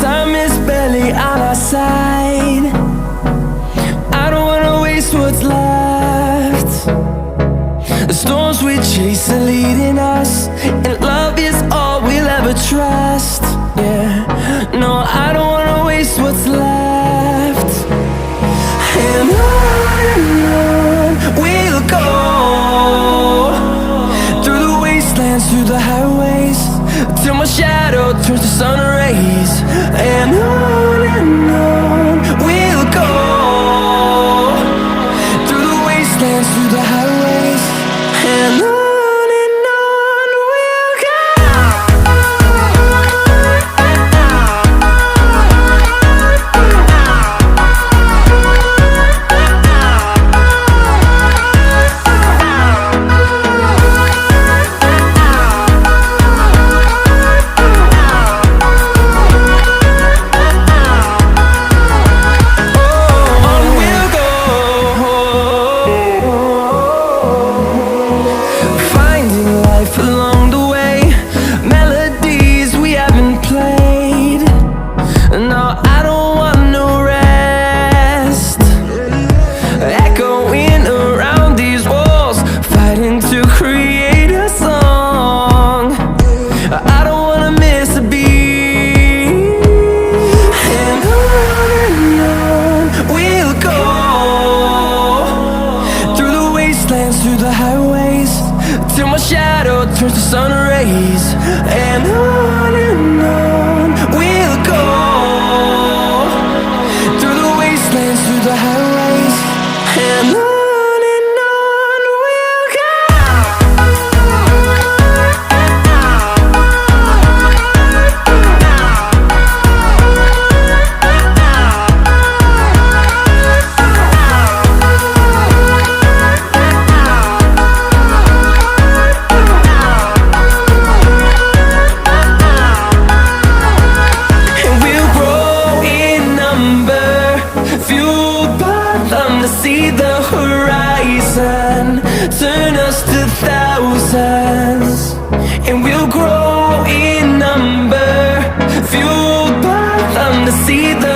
time is barely on our side. I don't wanna waste what's left. The storms we chase are leading us, and love is all we'll ever trust. Yeah, no, I don't wanna waste what's left. And on we'll go, through the wastelands, through the highways, till my shadow turns to sun rays. And on we'll go, through the wastelands, through the highways, and on we'll go. Along the way, melodies we haven't played. No, I don't want no rest. Echoing around these walls, fighting to create a song. I don't wanna miss a beat. And on we'll go, through the wastelands, through the highways, till my shadow turns to sun rays. And on we'll go, through the wastelands, through the highways, and on we'll go. To see the horizon turn us to thousands, and we'll grow in number, fueled by them to see the